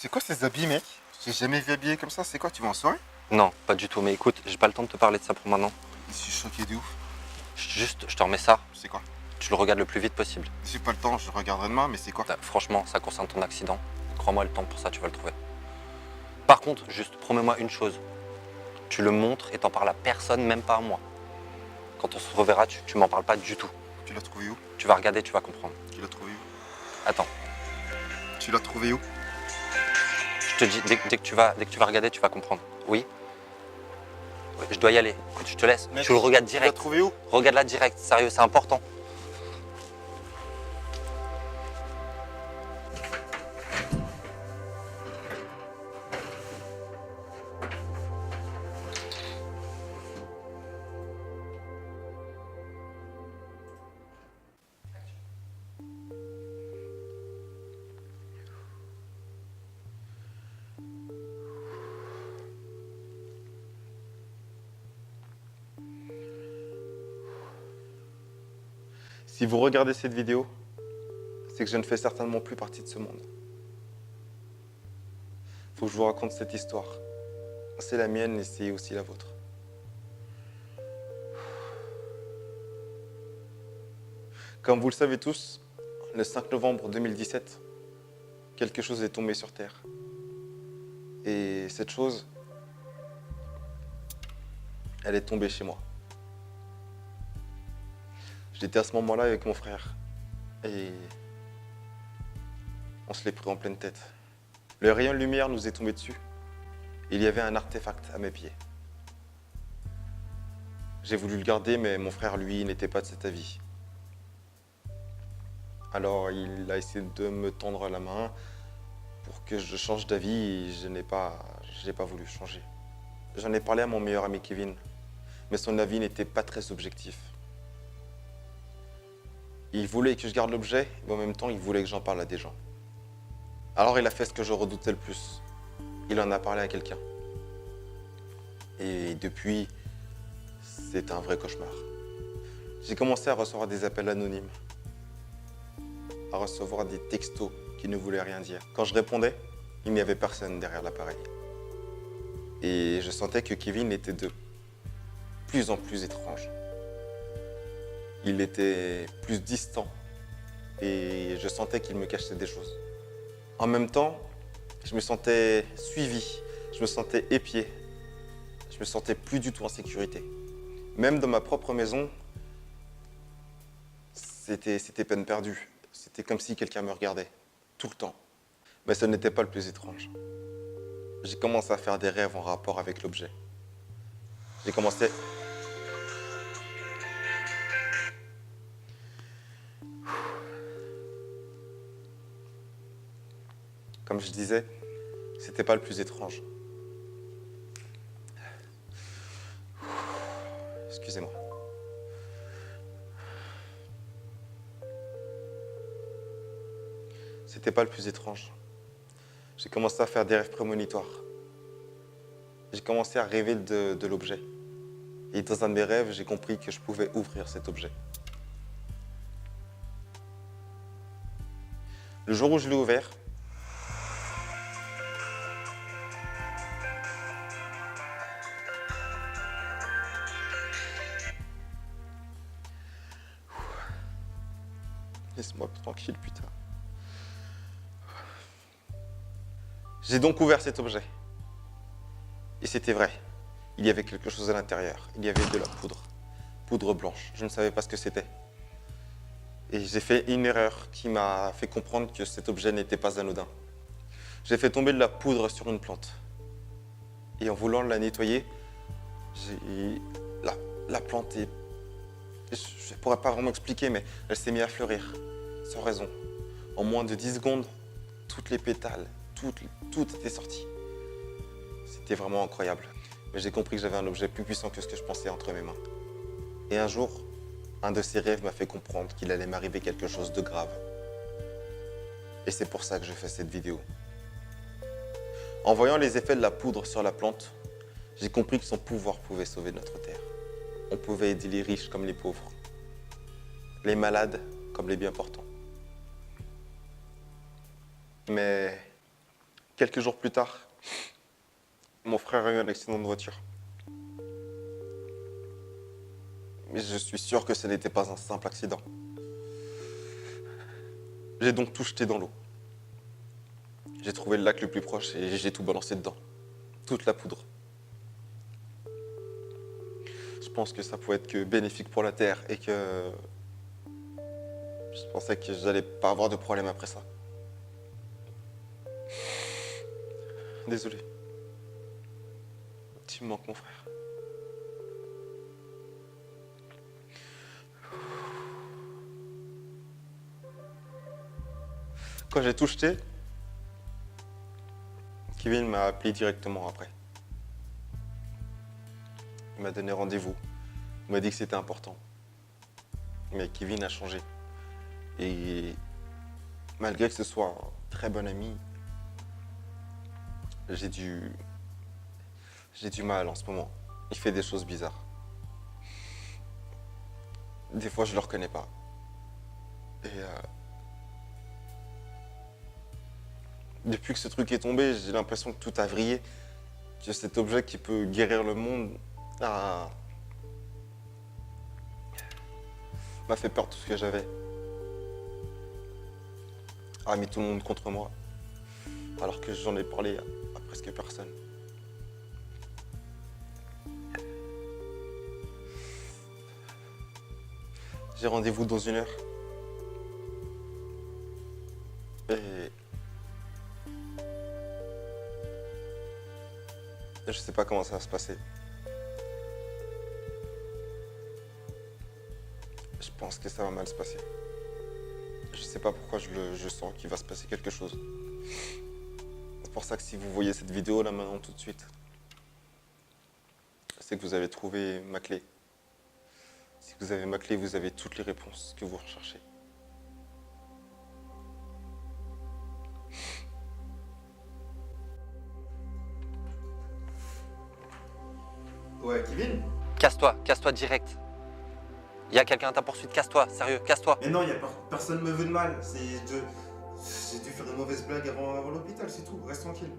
C'est quoi ces habits, mec? J'ai jamais vu habillé comme ça, c'est quoi? Tu vas en soirée? Non, pas du tout. Mais écoute, j'ai pas le temps de te parler de ça pour maintenant. Je suis choqué de ouf. Je te remets ça. C'est quoi? Tu le regardes le plus vite possible. J'ai pas le temps, je regarderai demain, mais c'est quoi? Franchement, ça concerne ton accident. Crois-moi, le temps pour ça, tu vas le trouver. Par contre, juste promets-moi une chose. Tu le montres et t'en parles à personne, même pas à moi. Quand on se reverra, tu m'en parles pas du tout. Tu l'as trouvé où? Tu vas regarder, tu vas comprendre. Tu l'as trouvé où? Attends, Tu l'as trouvé où? je te dis, dès que tu vas regarder, tu vas comprendre. Oui? Ouais, je dois y aller. Écoute, je te laisse. Mec, Tu le regardes Tu l'as direct. trouvé où? Regarde-la direct, sérieux, c'est important. Si vous regardez cette vidéo, c'est que je ne fais certainement plus partie de ce monde. Faut que je vous raconte cette histoire. C'est la mienne et c'est aussi la vôtre. Comme vous le savez tous, le 5 novembre 2017, quelque chose est tombé sur Terre. Et cette chose, elle est tombée chez moi. J'étais à ce moment-là avec mon frère et on se l'est pris en pleine tête. Le rayon de lumière nous est tombé dessus. Il y avait un artefact à mes pieds. J'ai voulu le garder, mais mon frère, lui, n'était pas de cet avis. Alors, il a essayé de me tendre la main pour que je change d'avis et je n'ai pas voulu changer. J'en ai parlé à mon meilleur ami Kevin, mais son avis n'était pas très objectif. Il voulait que je garde l'objet, mais en même temps, il voulait que j'en parle à des gens. Alors, il a fait ce que je redoutais le plus. Il en a parlé à quelqu'un. Et depuis, c'est un vrai cauchemar. J'ai commencé à recevoir des appels anonymes, à recevoir des textos qui ne voulaient rien dire. Quand je répondais, il n'y avait personne derrière l'appareil. Et je sentais que Kevin était de plus en plus étrange. Il était plus distant et je sentais qu'il me cachait des choses. En même temps, je me sentais suivi, je me sentais épié, je me sentais plus du tout en sécurité. Même dans ma propre maison, c'était peine perdue. C'était comme si quelqu'un me regardait, tout le temps. Mais ce n'était pas le plus étrange. J'ai commencé à faire des rêves en rapport avec l'objet. J'ai commencé... Comme je disais, c'était pas le plus étrange. Excusez-moi. C'était pas le plus étrange. J'ai commencé à faire des rêves prémonitoires. J'ai commencé à rêver de l'objet. Et dans un de mes rêves, j'ai compris que je pouvais ouvrir cet objet. Le jour où je l'ai ouvert, laisse-moi tranquille, putain. J'ai donc ouvert cet objet. Et c'était vrai. Il y avait quelque chose à l'intérieur. Il y avait de la poudre. Poudre blanche. Je ne savais pas ce que c'était. Et j'ai fait une erreur qui m'a fait comprendre que cet objet n'était pas anodin. J'ai fait tomber de la poudre sur une plante. Et en voulant la nettoyer, la plante est... Je ne pourrais pas vraiment expliquer, mais elle s'est mise à fleurir, sans raison. En moins de 10 secondes, toutes les pétales, tout était sorti. C'était vraiment incroyable. Mais j'ai compris que j'avais un objet plus puissant que ce que je pensais entre mes mains. Et un jour, un de ces rêves m'a fait comprendre qu'il allait m'arriver quelque chose de grave. Et c'est pour ça que je fais cette vidéo. En voyant les effets de la poudre sur la plante, j'ai compris que son pouvoir pouvait sauver notre terre. On pouvait aider les riches comme les pauvres, les malades comme les bien portants. Mais Quelques jours plus tard, mon frère a eu un accident de voiture. Mais je suis sûr que ce n'était pas un simple accident. J'ai donc tout jeté dans l'eau. J'ai trouvé le lac le plus proche et j'ai tout balancé dedans. Toute la poudre. Je pense que ça pouvait être que bénéfique pour la Terre et que je pensais que j'allais pas avoir de problème après ça. Désolé. Tu me manques, mon frère. Quand j'ai tout jeté, Kevin m'a appelé directement après. Il m'a donné rendez-vous. Il m'a dit que c'était important. Mais Kevin a changé. Et malgré que ce soit un très bon ami, j'ai du mal en ce moment. Il fait des choses bizarres. Des fois, je le reconnais pas. Et depuis que ce truc est tombé, j'ai l'impression que tout a vrillé. Que cet objet qui peut guérir le monde m'a fait peur de tout ce que j'avais. A mis tout le monde contre moi. Alors que j'en ai parlé à presque personne. J'ai rendez-vous dans 1 heure. Et je sais pas comment ça va se passer. Je pense que ça va mal se passer. Je sais pas pourquoi je sens qu'il va se passer quelque chose. C'est pour ça que si vous voyez cette vidéo là maintenant tout de suite, c'est que vous avez trouvé ma clé. Si vous avez ma clé, vous avez toutes les réponses que vous recherchez. Ouais, Kevin? Casse-toi direct. Il y a quelqu'un à ta poursuite, casse-toi, sérieux, casse-toi. Mais non, personne me veut de mal. J'ai dû faire une mauvaise blague avant l'hôpital, c'est tout. Reste tranquille.